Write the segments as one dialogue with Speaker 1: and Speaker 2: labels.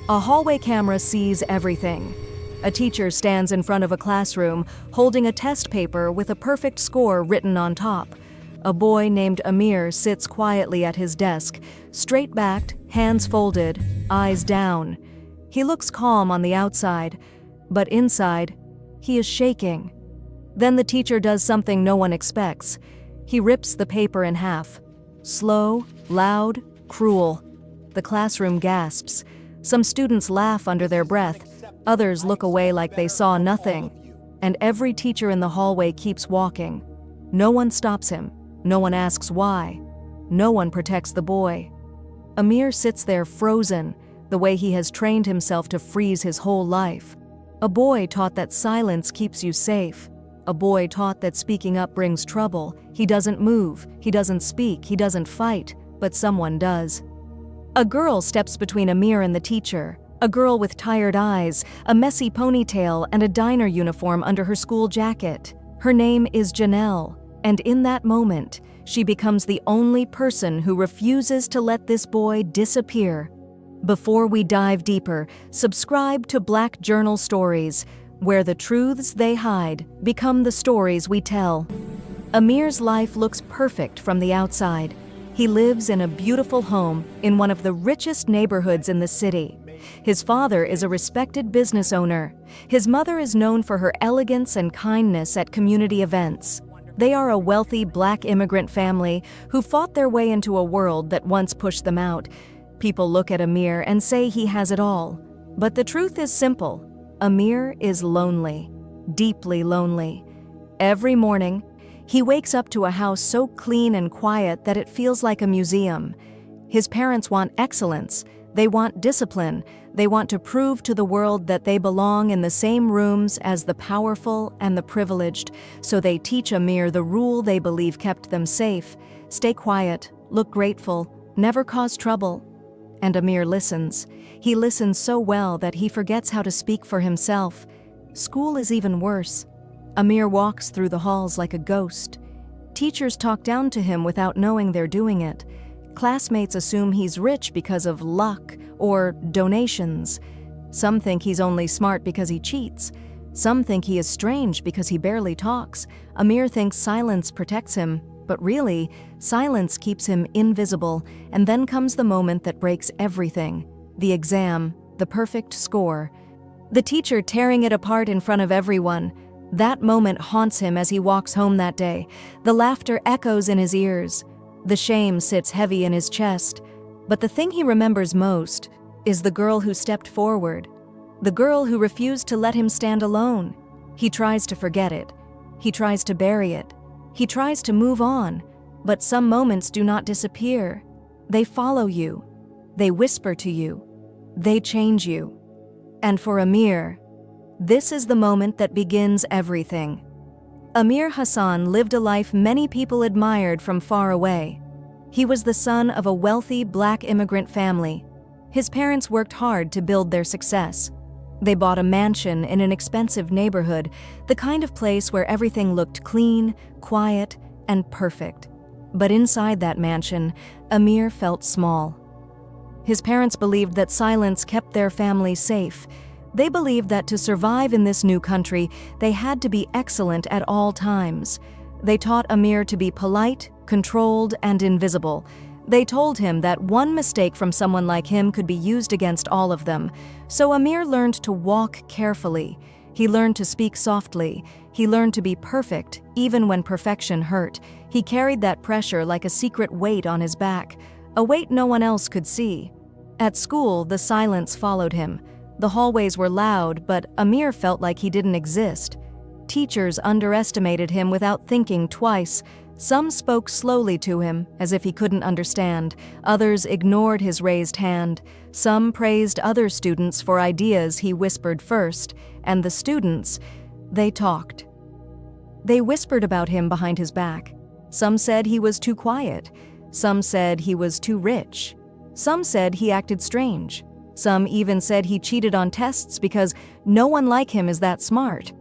Speaker 1: A hallway camera sees everything. A teacher stands in front of a classroom, holding a test paper with a perfect score written on top. A boy named Amir sits quietly at his desk, straight-backed, hands folded, eyes down. He looks calm on the outside, but inside, he is shaking. Then the teacher does something no one expects. He rips the paper in half. Slow, loud, cruel. The classroom gasps. Some students laugh under their breath. Others look away like they saw nothing. And every teacher in the hallway keeps walking. No one stops him. No one asks why. No one protects the boy. Amir sits there frozen, the way he has trained himself to freeze his whole life. A boy taught that silence keeps you safe. A boy taught that speaking up brings trouble. He doesn't move, he doesn't speak, he doesn't fight, but someone does. A girl steps between Amir and the teacher. A girl with tired eyes, a messy ponytail, and a diner uniform under her school jacket. Her name is Janelle, and in that moment, she becomes the only person who refuses to let this boy disappear. Before we dive deeper, subscribe to Black Journal Stories, where the truths they hide become the stories we tell. Amir's life looks perfect from the outside. He lives in a beautiful home in one of the richest neighborhoods in the city. His father is a respected business owner. His mother is known for her elegance and kindness at community events. They are a wealthy Black immigrant family who fought their way into a world that once pushed them out. People look at Amir and say he has it all. But the truth is simple. Amir is lonely, deeply lonely. Every morning, he wakes up to a house so clean and quiet that it feels like a museum. His parents want excellence. They want discipline. They want to prove to the world that they belong in the same rooms as the powerful and the privileged, so they teach Amir the rule they believe kept them safe. Stay quiet, look grateful, never cause trouble. And Amir listens. He listens so well that he forgets how to speak for himself. School is even worse. Amir walks through the halls like a ghost. Teachers talk down to him without knowing they're doing it. Classmates assume he's rich because of luck or donations. Some think he's only smart because he cheats. Some think he is strange because he barely talks. Amir thinks silence protects him, but really, silence keeps him invisible, and then comes the moment that breaks everything. The exam, the perfect score. The teacher tearing it apart in front of everyone. That moment haunts him as he walks home that day. The laughter echoes in his ears. The shame sits heavy in his chest. But the thing he remembers most is the girl who stepped forward. The girl who refused to let him stand alone. He tries to forget it. He tries to bury it. He tries to move on. But some moments do not disappear. They follow you. They whisper to you. They change you. And for Amir, this is the moment that begins everything. Amir Hassan lived a life many people admired from far away. He was the son of a wealthy Black immigrant family. His parents worked hard to build their success. They bought a mansion in an expensive neighborhood, the kind of place where everything looked clean, quiet, and perfect. But inside that mansion, Amir felt small. His parents believed that silence kept their family safe. They believed that to survive in this new country, they had to be excellent at all times. They taught Amir to be polite, controlled, and invisible. They told him that one mistake from someone like him could be used against all of them. So Amir learned to walk carefully. He learned to speak softly. He learned to be perfect, even when perfection hurt. He carried that pressure like a secret weight on his back, a weight no one else could see. At school, the silence followed him. The hallways were loud, but Amir felt like he didn't exist. Teachers underestimated him without thinking twice. Some spoke slowly to him, as if he couldn't understand. Others ignored his raised hand. Some praised other students for ideas he whispered first, and the students, they talked. They whispered about him behind his back. Some said he was too quiet. Some said he was too rich. Some said he acted strange. Some even said he cheated on tests because no one like him is that smart.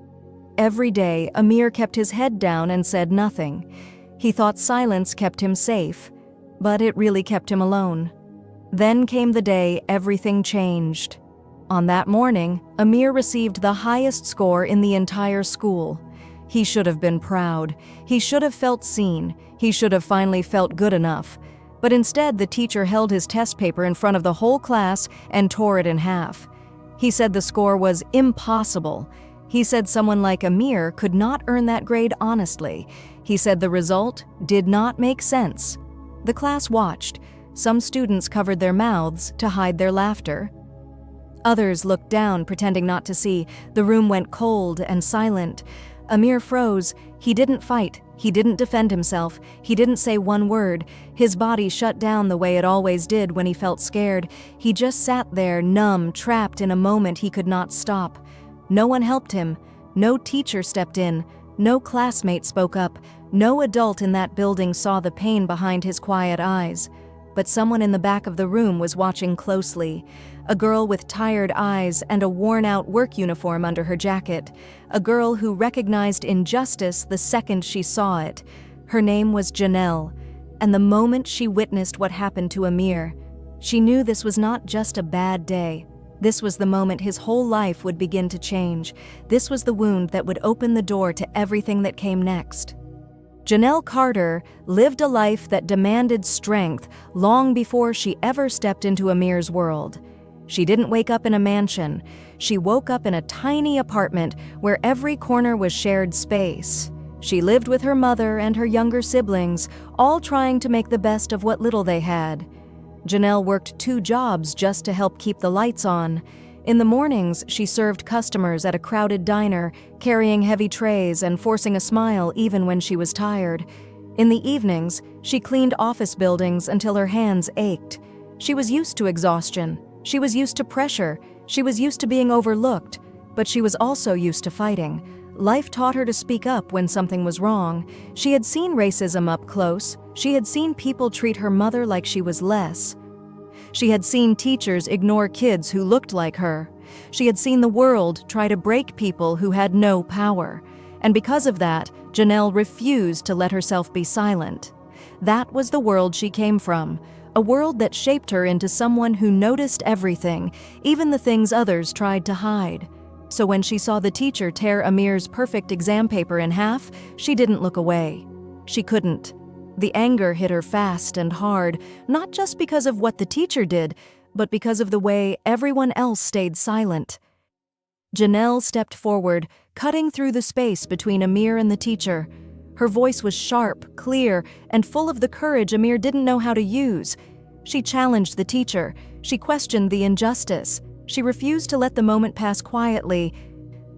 Speaker 1: Every day, Amir kept his head down and said nothing. He thought silence kept him safe, but it really kept him alone. Then came the day everything changed. On that morning, Amir received the highest score in the entire school. He should have been proud. He should have felt seen. He should have finally felt good enough. But instead, the teacher held his test paper in front of the whole class and tore it in half. He said the score was impossible. He said someone like Amir could not earn that grade honestly. He said the result did not make sense. The class watched. Some students covered their mouths to hide their laughter. Others looked down, pretending not to see. The room went cold and silent. Amir froze. He didn't fight. He didn't defend himself. He didn't say one word. His body shut down the way it always did when he felt scared. He just sat there, numb, trapped in a moment he could not stop. No one helped him. No teacher stepped in. No classmate spoke up. No adult in that building saw the pain behind his quiet eyes. But someone in the back of the room was watching closely. A girl with tired eyes and a worn-out work uniform under her jacket. A girl who recognized injustice the second she saw it. Her name was Janelle, and the moment she witnessed what happened to Amir, she knew this was not just a bad day. This was the moment his whole life would begin to change. This was the wound that would open the door to everything that came next. Janelle Carter lived a life that demanded strength long before she ever stepped into Amir's world. She didn't wake up in a mansion. She woke up in a tiny apartment where every corner was shared space. She lived with her mother and her younger siblings, all trying to make the best of what little they had. Janelle worked 2 jobs just to help keep the lights on. In the mornings, she served customers at a crowded diner, carrying heavy trays and forcing a smile even when she was tired. In the evenings, she cleaned office buildings until her hands ached. She was used to exhaustion. She was used to pressure. She was used to being overlooked. But she was also used to fighting. Life taught her to speak up when something was wrong. She had seen racism up close. She had seen people treat her mother like she was less. She had seen teachers ignore kids who looked like her. She had seen the world try to break people who had no power. And because of that, Janelle refused to let herself be silent. That was the world she came from, a world that shaped her into someone who noticed everything, even the things others tried to hide. So when she saw the teacher tear Amir's perfect exam paper in half, she didn't look away. She couldn't. The anger hit her fast and hard, not just because of what the teacher did, but because of the way everyone else stayed silent. Janelle stepped forward, cutting through the space between Amir and the teacher. Her voice was sharp, clear, and full of the courage Amir didn't know how to use. She challenged the teacher. She questioned the injustice. She refused to let the moment pass quietly,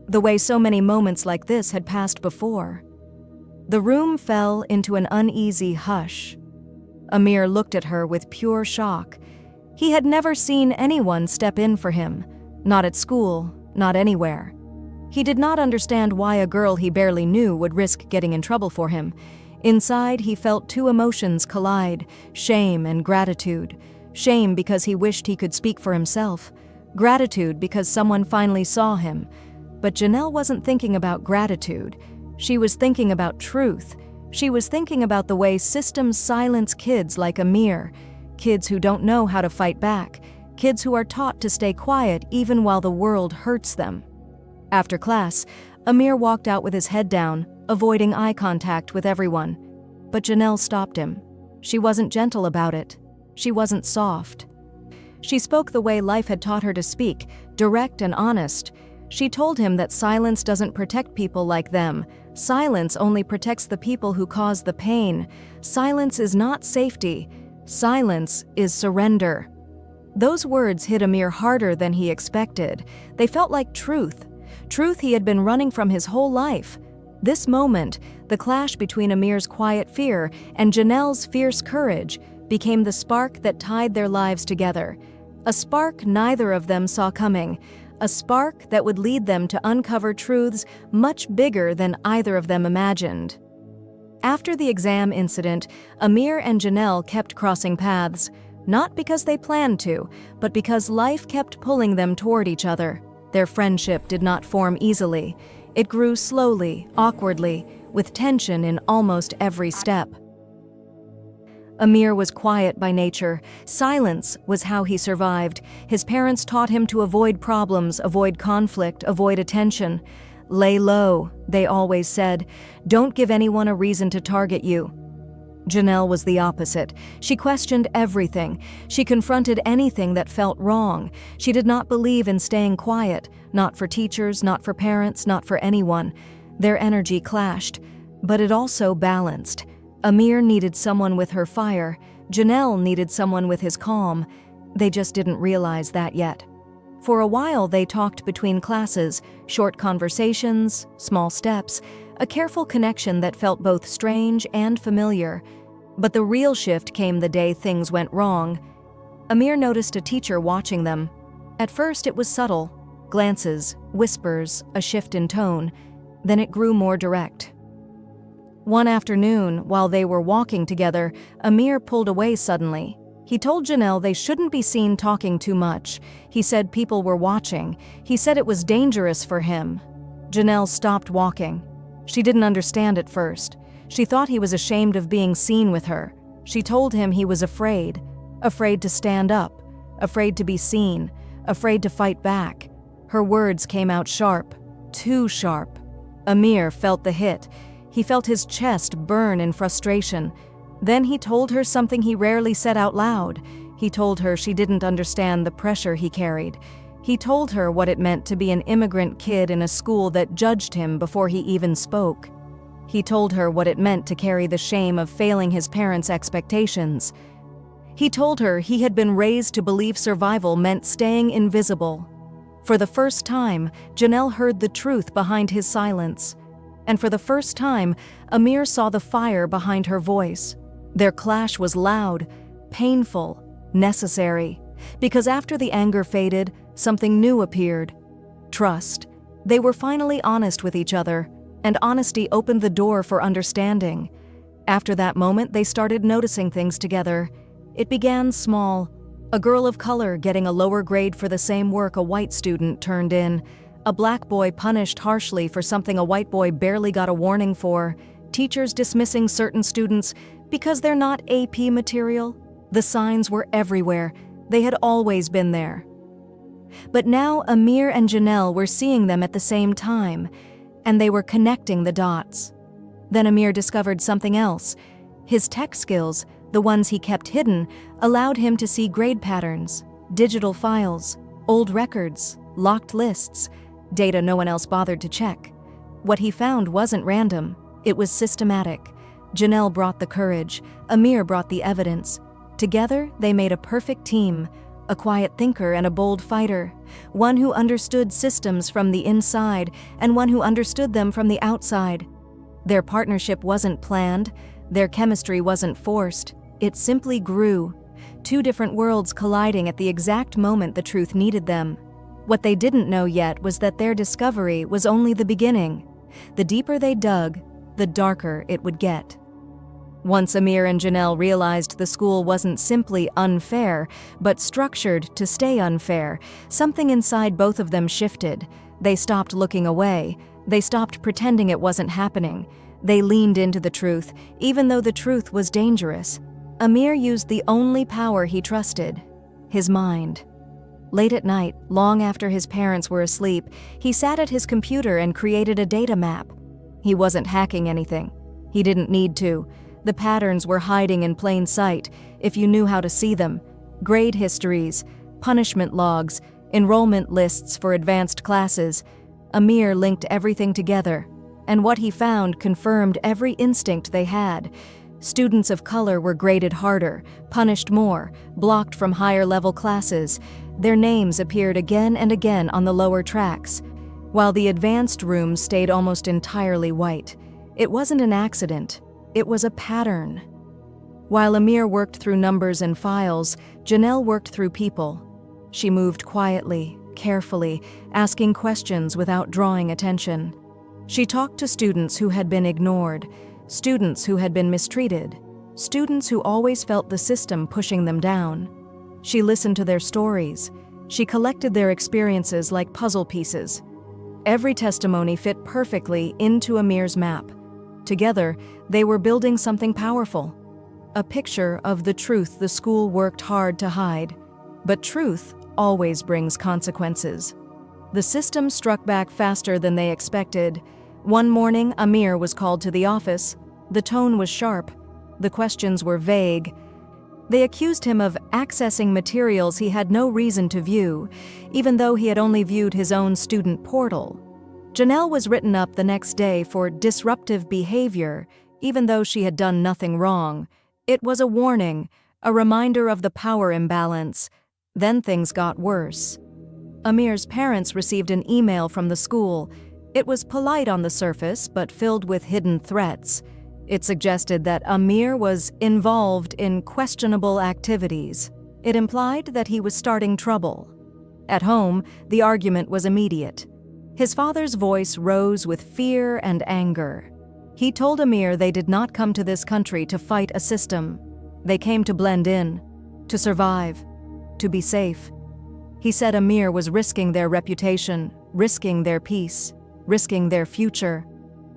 Speaker 1: the way so many moments like this had passed before. The room fell into an uneasy hush. Amir looked at her with pure shock. He had never seen anyone step in for him, not at school, not anywhere. He did not understand why a girl he barely knew would risk getting in trouble for him. Inside, he felt 2 emotions collide, shame and gratitude. Shame because he wished he could speak for himself. Gratitude because someone finally saw him. But Janelle wasn't thinking about gratitude. She was thinking about truth. She was thinking about the way systems silence kids like Amir, kids who don't know how to fight back, kids who are taught to stay quiet even while the world hurts them. After class, Amir walked out with his head down, avoiding eye contact with everyone. But Janelle stopped him. She wasn't gentle about it. She wasn't soft. She spoke the way life had taught her to speak, direct and honest. She told him that silence doesn't protect people like them. Silence only protects the people who cause the pain. Silence is not safety. Silence is surrender. Those words hit Amir harder than he expected. They felt like truth. Truth he had been running from his whole life. This moment, the clash between Amir's quiet fear and Janelle's fierce courage, became the spark that tied their lives together. A spark neither of them saw coming. A spark that would lead them to uncover truths much bigger than either of them imagined. After the exam incident, Amir and Janelle kept crossing paths, not because they planned to, but because life kept pulling them toward each other. Their friendship did not form easily. It grew slowly, awkwardly, with tension in almost every step. Amir was quiet by nature. Silence was how he survived. His parents taught him to avoid problems, avoid conflict, avoid attention. Lay low, they always said. Don't give anyone a reason to target you. Janelle was the opposite. She questioned everything. She confronted anything that felt wrong. She did not believe in staying quiet, not for teachers, not for parents, not for anyone. Their energy clashed, but it also balanced. Amir needed someone with her fire. Janelle needed someone with his calm. They just didn't realize that yet. For a while, they talked between classes, short conversations, small steps, a careful connection that felt both strange and familiar. But the real shift came the day things went wrong. Amir noticed a teacher watching them. At first, it was subtle. Glances, whispers, a shift in tone. Then it grew more direct. One afternoon, while they were walking together, Amir pulled away suddenly. He told Janelle they shouldn't be seen talking too much. He said people were watching. He said it was dangerous for him. Janelle stopped walking. She didn't understand at first. She thought he was ashamed of being seen with her. She told him he was afraid to stand up, afraid to be seen, afraid to fight back. Her words came out sharp, too sharp. Amir felt the hit. He felt his chest burn in frustration. Then he told her something he rarely said out loud. He told her she didn't understand the pressure he carried. He told her what it meant to be an immigrant kid in a school that judged him before he even spoke. He told her what it meant to carry the shame of failing his parents' expectations. He told her he had been raised to believe survival meant staying invisible. For the first time, Janelle heard the truth behind his silence. And for the first time, Amir saw the fire behind her voice. Their clash was loud, painful, necessary. Because after the anger faded, something new appeared. Trust. They were finally honest with each other, and honesty opened the door for understanding. After that moment, they started noticing things together. It began small. A girl of color getting a lower grade for the same work a white student turned in. A black boy punished harshly for something a white boy barely got a warning for. Teachers dismissing certain students because they're not AP material. The signs were everywhere. They had always been there. But now Amir and Janelle were seeing them at the same time, and they were connecting the dots. Then Amir discovered something else. His tech skills, the ones he kept hidden, allowed him to see grade patterns, digital files, old records, locked lists, data no one else bothered to check. What he found wasn't random. It was systematic. Janelle brought the courage. Amir brought the evidence. Together, they made a perfect team, a quiet thinker and a bold fighter, one who understood systems from the inside and one who understood them from the outside. Their partnership wasn't planned. Their chemistry wasn't forced. It simply grew. Two different worlds colliding at the exact moment the truth needed them. What they didn't know yet was that their discovery was only the beginning. The deeper they dug, the darker it would get. Once Amir and Janelle realized the school wasn't simply unfair, but structured to stay unfair, something inside both of them shifted. They stopped looking away. They stopped pretending it wasn't happening. They leaned into the truth, even though the truth was dangerous. Amir used the only power he trusted, his mind. Late at night, long after his parents were asleep, he sat at his computer and created a data map. He wasn't hacking anything. He didn't need to. The patterns were hiding in plain sight, if you knew how to see them. Grade histories, punishment logs, enrollment lists for advanced classes. Amir linked everything together, and what he found confirmed every instinct they had. Students of color were graded harder, punished more, blocked from higher-level classes. Their names appeared again and again on the lower tracks, while the advanced rooms stayed almost entirely white. It wasn't an accident. It was a pattern. While Amir worked through numbers and files, Janelle worked through people. She moved quietly, carefully, asking questions without drawing attention. She talked to students who had been ignored, students who had been mistreated, students who always felt the system pushing them down. She listened to their stories. She collected their experiences like puzzle pieces. Every testimony fit perfectly into Amir's map. Together, they were building something powerful. a picture of the truth the school worked hard to hide. But truth always brings consequences. The system struck back faster than they expected. One morning, Amir was called to the office. The tone was sharp. The questions were vague. They accused him of accessing materials he had no reason to view, even though he had only viewed his own student portal. Janelle was written up the next day for disruptive behavior, even though she had done nothing wrong. It was a warning, a reminder of the power imbalance. Then things got worse. Amir's parents received an email from the school. It was polite on the surface, but filled with hidden threats. It suggested that Amir was involved in questionable activities. It implied that he was starting trouble. At home, the argument was immediate. His father's voice rose with fear and anger. He told Amir they did not come to this country to fight a system. They came to blend in, to survive, to be safe. He said Amir was risking their reputation, risking their peace, risking their future.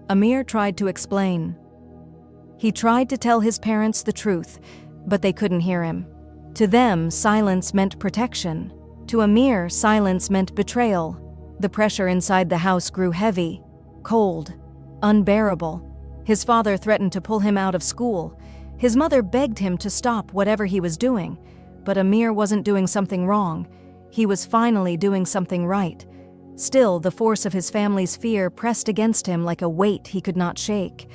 Speaker 1: Amir tried to explain. He tried to tell his parents the truth, but they couldn't hear him. To them, silence meant protection. To Amir, silence meant betrayal. The pressure inside the house grew heavy, cold, unbearable. His father threatened to pull him out of school. His mother begged him to stop whatever he was doing. But Amir wasn't doing something wrong. He was finally doing something right. Still, the force of his family's fear pressed against him like a weight he could not shake.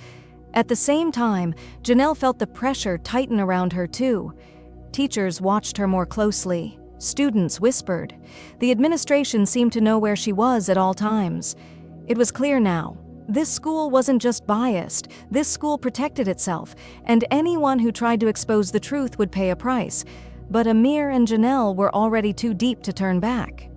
Speaker 1: At the same time, Janelle felt the pressure tighten around her too. Teachers watched her more closely. Students whispered. The administration seemed to know where she was at all times. It was clear now. This school wasn't just biased. This school protected itself, and anyone who tried to expose the truth would pay a price. But Amir and Janelle were already too deep to turn back.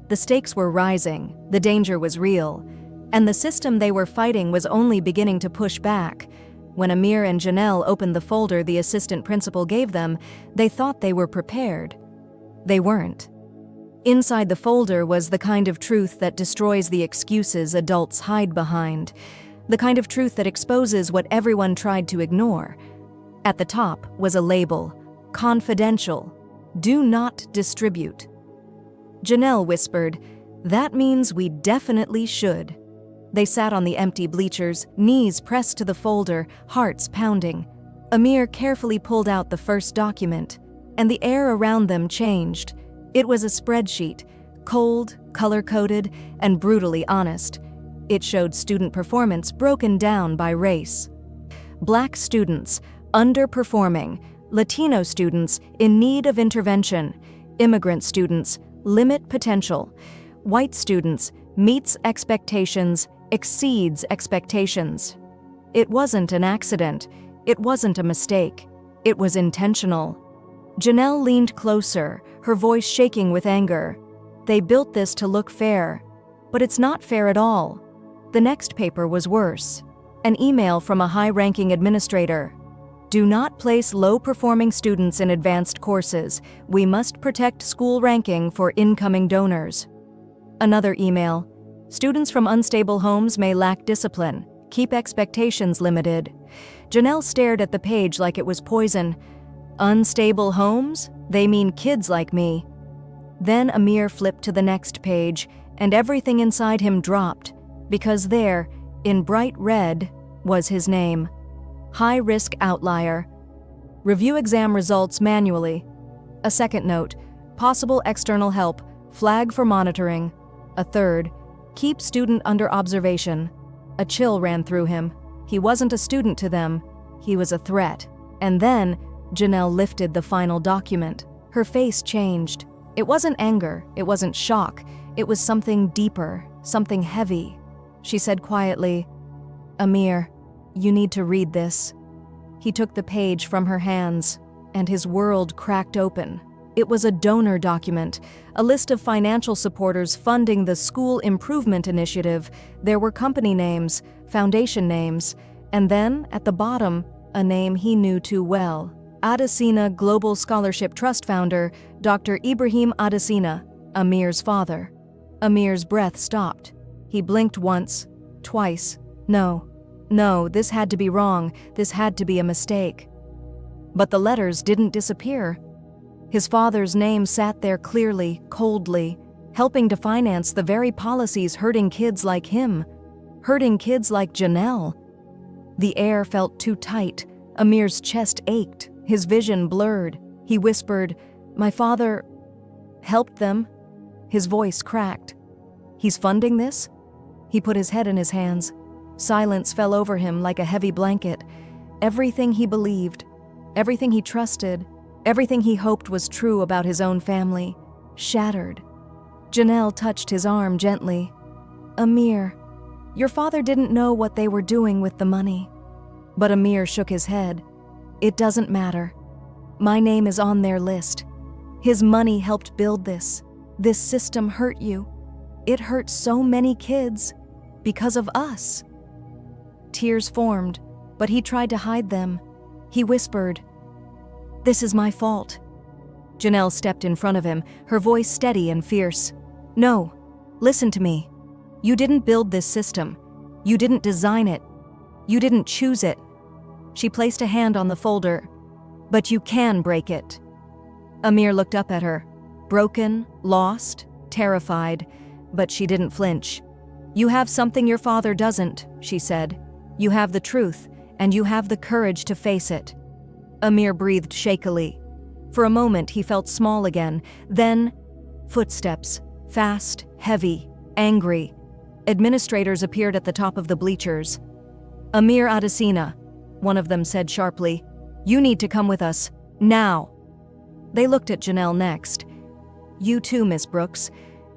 Speaker 1: The stakes were rising. The danger was real. And the system they were fighting was only beginning to push back. When Amir and Janelle opened the folder the assistant principal gave them, they thought they were prepared. They weren't. Inside the folder was the kind of truth that destroys the excuses adults hide behind, the kind of truth that exposes what everyone tried to ignore. At the top was a label, confidential, do not distribute. Janelle whispered, "That means we definitely should." They sat on the empty bleachers, knees pressed to the folder, hearts pounding. Amir carefully pulled out the first document, and the air around them changed. It was a spreadsheet, cold, color-coded, and brutally honest. It showed student performance broken down by race. Black students, underperforming. Latino students, in need of intervention. Immigrant students, limit potential. White students, meets expectations, exceeds expectations. It wasn't an accident. It wasn't a mistake. It was intentional. Janelle leaned closer, her voice shaking with anger. They built this to look fair, but it's not fair at all. The next paper was worse. An email from a high-ranking administrator. Do not place low-performing students in advanced courses. We must protect school ranking for incoming donors. Another email. Students from unstable homes may lack discipline. Keep expectations limited. Janelle stared at the page like it was poison. Unstable homes? They mean kids like me. Then Amir flipped to the next page, and everything inside him dropped, because there, in bright red, was his name. High-risk outlier. Review exam results manually. A second note. Possible external help. Flag for monitoring. A third. Keep student under observation. A chill ran through him. He wasn't a student to them. He was a threat. And then, Janelle lifted the final document. Her face changed. It wasn't anger. It wasn't shock. It was something deeper, something heavy. She said quietly, "Amir, you need to read this." He took the page from her hands, and his world cracked open. It was a donor document, a list of financial supporters funding the School Improvement Initiative. There were company names, foundation names, and then, at the bottom, a name he knew too well. Adesina Global Scholarship Trust founder, Dr. Ibrahim Adesina, Amir's father. Amir's breath stopped. He blinked once, twice. No, this had to be wrong. This had to be a mistake. But the letters didn't disappear. His father's name sat there clearly, coldly, helping to finance the very policies hurting kids like him, hurting kids like Janelle. The air felt too tight. Amir's chest ached, his vision blurred. He whispered, "My father helped them." His voice cracked. "He's funding this?" He put his head in his hands. Silence fell over him like a heavy blanket. Everything he believed, everything he trusted, everything he hoped was true about his own family, shattered. Janelle touched his arm gently. "Amir, your father didn't know what they were doing with the money." But Amir shook his head. "It doesn't matter. My name is on their list. His money helped build this. This system hurt you. It hurt so many kids. Because of us." Tears formed, but he tried to hide them. He whispered, "This is my fault." Janelle stepped in front of him, her voice steady and fierce. "No, listen to me. You didn't build this system. You didn't design it. You didn't choose it." She placed a hand on the folder. "But you can break it." Amir looked up at her, broken, lost, terrified, but she didn't flinch. "You have something your father doesn't," she said. "You have the truth, and you have the courage to face it." Amir breathed shakily. For a moment he felt small again, then footsteps, fast, heavy, angry. Administrators appeared at the top of the bleachers. "Amir Adesina," one of them said sharply, "you need to come with us, now." They looked at Janelle next. "You too, Miss Brooks.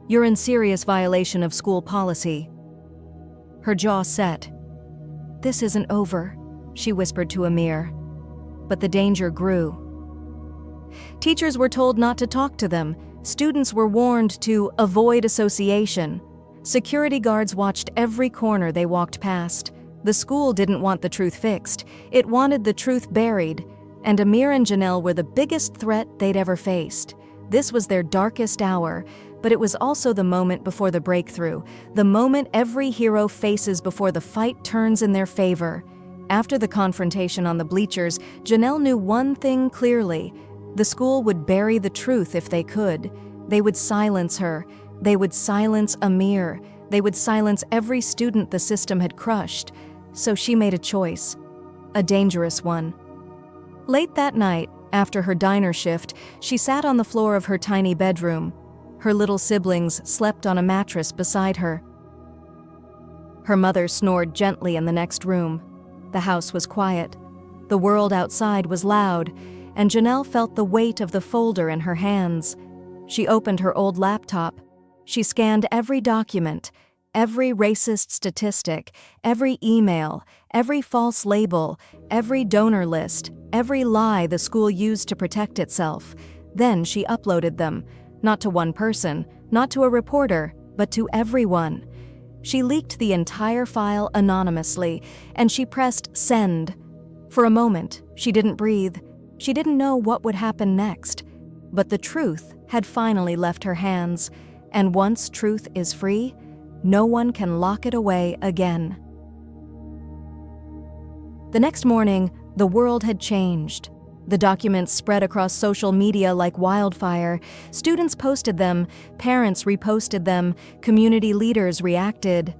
Speaker 1: You're in serious violation of school policy." Her jaw set. "This isn't over," she whispered to Amir. But the danger grew. Teachers were told not to talk to them. Students were warned to avoid association. Security guards watched every corner they walked past. The school didn't want the truth fixed. It wanted the truth buried. And Amir and Janelle were the biggest threat they'd ever faced. This was their darkest hour, but it was also the moment before the breakthrough, the moment every hero faces before the fight turns in their favor. After the confrontation on the bleachers, Janelle knew one thing clearly. The school would bury the truth if they could. They would silence her. They would silence Amir. They would silence every student the system had crushed. So she made a choice, a dangerous one. Late that night, after her diner shift, she sat on the floor of her tiny bedroom. Her little siblings slept on a mattress beside her. Her mother snored gently in the next room. The house was quiet. The world outside was loud, and Janelle felt the weight of the folder in her hands. She opened her old laptop. She scanned every document, every racist statistic, every email, every false label, every donor list, every lie the school used to protect itself. Then she uploaded them, not to one person, not to a reporter, but to everyone. She leaked the entire file anonymously, and she pressed send. For a moment, she didn't breathe. She didn't know what would happen next. But the truth had finally left her hands, and once truth is free, no one can lock it away again. The next morning, the world had changed. The documents spread across social media like wildfire. Students posted them, parents reposted them, community leaders reacted.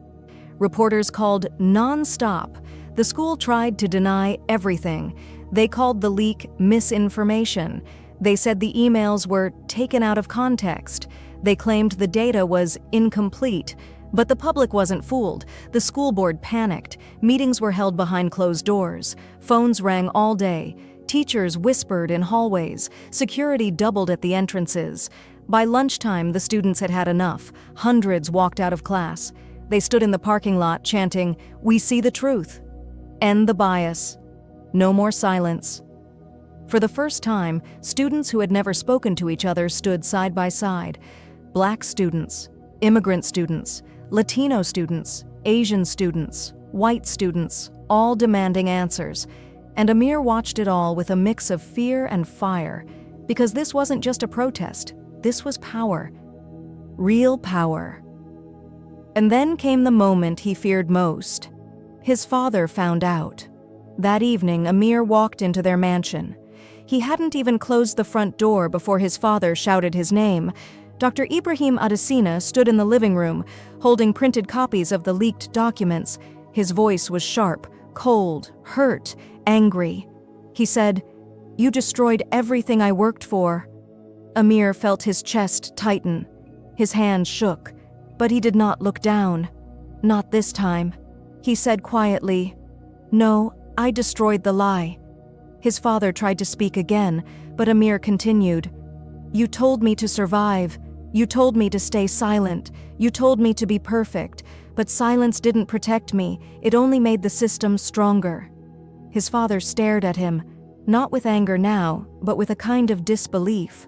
Speaker 1: Reporters called non-stop. The school tried to deny everything. They called the leak misinformation. They said the emails were taken out of context. They claimed the data was incomplete. But the public wasn't fooled. The school board panicked. Meetings were held behind closed doors. Phones rang all day. Teachers whispered in hallways. Security doubled at the entrances. By lunchtime, the students had had enough. Hundreds walked out of class. They stood in the parking lot chanting, "We see the truth. End the bias. No more silence." For the first time, students who had never spoken to each other stood side by side. Black students, immigrant students, Latino students, Asian students, white students, all demanding answers. And Amir watched it all with a mix of fear and fire, because this wasn't just a protest, this was power. Real power. And then came the moment he feared most. His father found out. That evening, Amir walked into their mansion. He hadn't even closed the front door before his father shouted his name. Dr. Ibrahim Adesina stood in the living room, holding printed copies of the leaked documents. His voice was sharp, cold, hurt, angry. He said, "You destroyed everything I worked for." Amir felt his chest tighten. His hand shook, but he did not look down. Not this time. He said quietly, "No, I destroyed the lie." His father tried to speak again, but Amir continued, "You told me to survive. You told me to stay silent. You told me to be perfect. But silence didn't protect me. It only made the system stronger." His father stared at him, not with anger now, but with a kind of disbelief.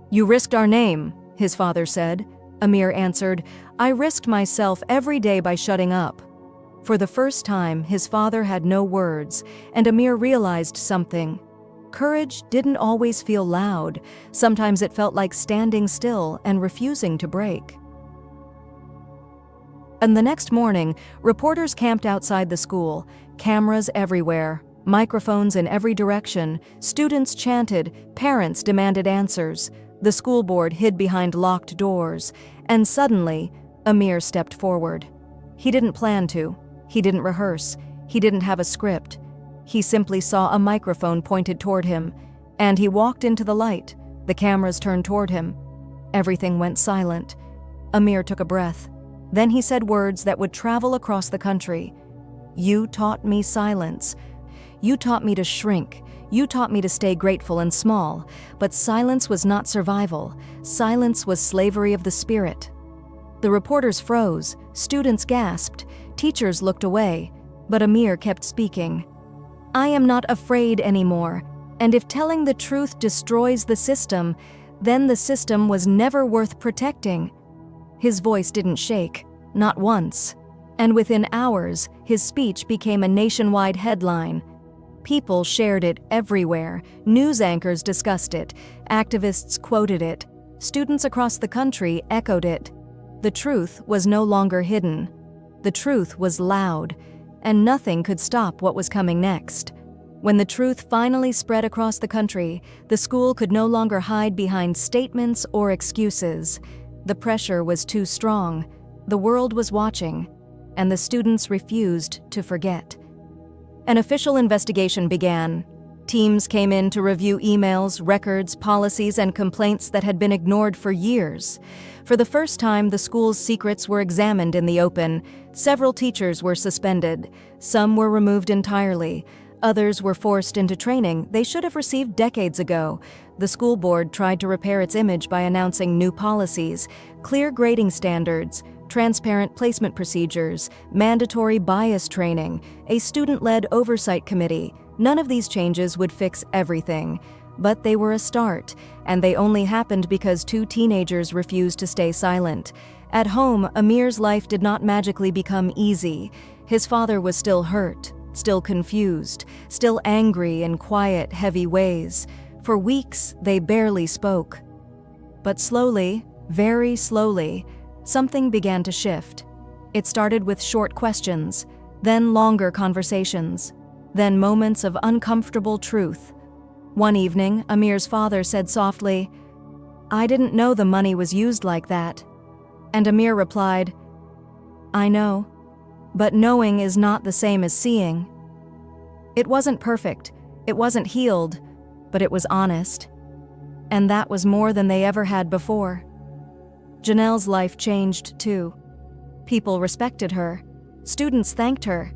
Speaker 1: "You risked our name," his father said. Amir answered, "I risked myself every day by shutting up." For the first time, his father had no words, and Amir realized something. Courage didn't always feel loud. Sometimes it felt like standing still and refusing to break. And the next morning, reporters camped outside the school, cameras everywhere, microphones in every direction, students chanted, parents demanded answers. The school board hid behind locked doors, and suddenly, Amir stepped forward. He didn't plan to. He didn't rehearse. He didn't have a script. He simply saw a microphone pointed toward him, and he walked into the light. The cameras turned toward him. Everything went silent. Amir took a breath. Then he said words that would travel across the country. "You taught me silence. You taught me to shrink. You taught me to stay grateful and small. But silence was not survival. Silence was slavery of the spirit." The reporters froze. Students gasped. Teachers looked away. But Amir kept speaking. "I am not afraid anymore. And if telling the truth destroys the system, then the system was never worth protecting." His voice didn't shake, not once. And within hours, his speech became a nationwide headline. People shared it everywhere. News anchors discussed it. Activists quoted it. Students across the country echoed it. The truth was no longer hidden. The truth was loud, and nothing could stop what was coming next. When the truth finally spread across the country, the school could no longer hide behind statements or excuses. The pressure was too strong. The world was watching, and the students refused to forget. An official investigation began. Teams came in to review emails, records, policies, and complaints that had been ignored for years. For the first time, the school's secrets were examined in the open. Several teachers were suspended. Some were removed entirely. Others were forced into training they should have received decades ago. The school board tried to repair its image by announcing new policies, clear grading standards, transparent placement procedures, mandatory bias training, a student-led oversight committee. None of these changes would fix everything, but they were a start, and they only happened because two teenagers refused to stay silent. At home, Amir's life did not magically become easy. His father was still hurt, still confused, still angry in quiet, heavy ways. For weeks, they barely spoke. But slowly, very slowly, something began to shift. It started with short questions, then longer conversations, then moments of uncomfortable truth. One evening, Amir's father said softly, "I didn't know the money was used like that." And Amir replied, "I know, but knowing is not the same as seeing." It wasn't perfect, it wasn't healed, but it was honest. And that was more than they ever had before. Janelle's life changed too. People respected her. Students thanked her.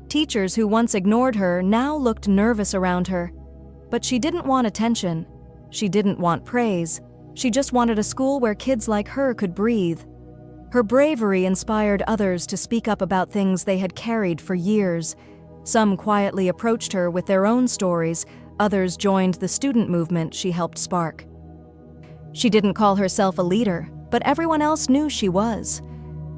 Speaker 1: Teachers who once ignored her now looked nervous around her. But she didn't want attention. She didn't want praise. She just wanted a school where kids like her could breathe. Her bravery inspired others to speak up about things they had carried for years. Some quietly approached her with their own stories. Others joined the student movement she helped spark. She didn't call herself a leader, but everyone else knew she was.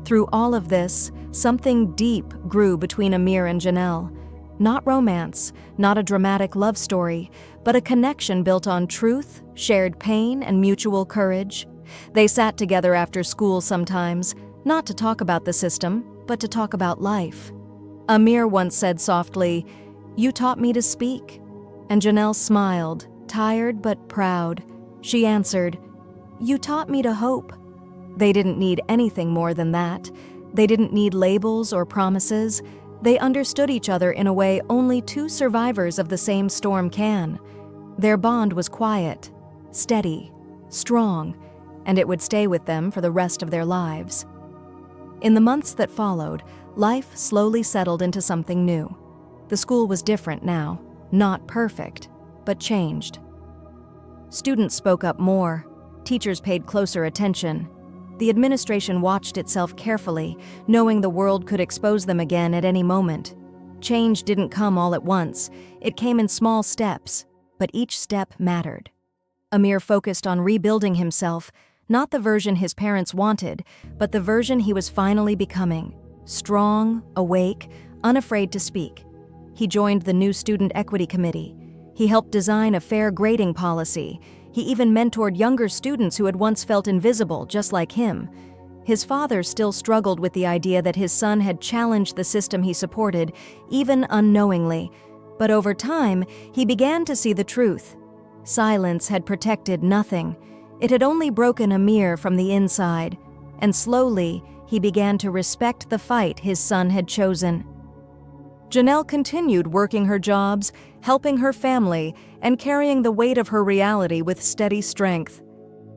Speaker 1: Through all of this, something deep grew between Amir and Janelle. Not romance, not a dramatic love story, but a connection built on truth, shared pain, and mutual courage. They sat together after school sometimes, not to talk about the system, but to talk about life. Amir once said softly, "You taught me to speak." And Janelle smiled, tired but proud. She answered, "You taught me to hope." They didn't need anything more than that. They didn't need labels or promises. They understood each other in a way only two survivors of the same storm can. Their bond was quiet, steady, strong, and it would stay with them for the rest of their lives. In the months that followed, life slowly settled into something new. The school was different now, not perfect, but changed. Students spoke up more. Teachers paid closer attention. The administration watched itself carefully, knowing the world could expose them again at any moment. Change didn't come all at once. It came in small steps, but each step mattered. Amir focused on rebuilding himself, not the version his parents wanted, but the version he was finally becoming. Strong, awake, unafraid to speak. He joined the new Student Equity Committee. He helped design a fair grading policy. He even mentored younger students who had once felt invisible, just like him. His father still struggled with the idea that his son had challenged the system he supported, even unknowingly. But over time, he began to see the truth. Silence had protected nothing. It had only broken Amir from the inside. And slowly, he began to respect the fight his son had chosen. Janelle continued working her jobs, helping her family, and carrying the weight of her reality with steady strength.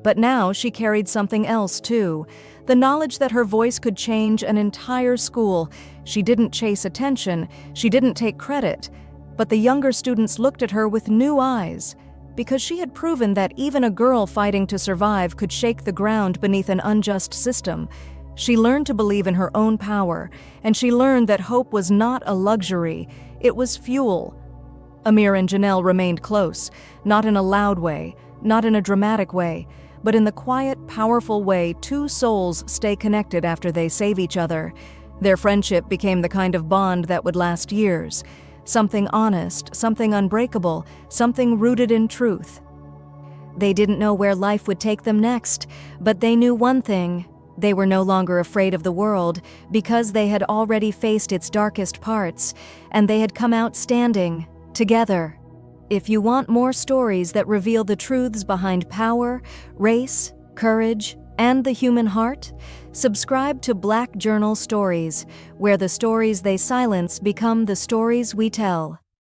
Speaker 1: But now she carried something else too, the knowledge that her voice could change an entire school. She didn't chase attention, she didn't take credit, but the younger students looked at her with new eyes, because she had proven that even a girl fighting to survive could shake the ground beneath an unjust system. She learned to believe in her own power, and she learned that hope was not a luxury, it was fuel. Amir and Janelle remained close, not in a loud way, not in a dramatic way, but in the quiet, powerful way two souls stay connected after they save each other. Their friendship became the kind of bond that would last years. Something honest, something unbreakable, something rooted in truth. They didn't know where life would take them next, but they knew one thing. They were no longer afraid of the world because they had already faced its darkest parts, and they had come out standing, together. If you want more stories that reveal the truths behind power, race, courage, and the human heart, subscribe to Black Journal Stories, where the stories they silence become the stories we tell.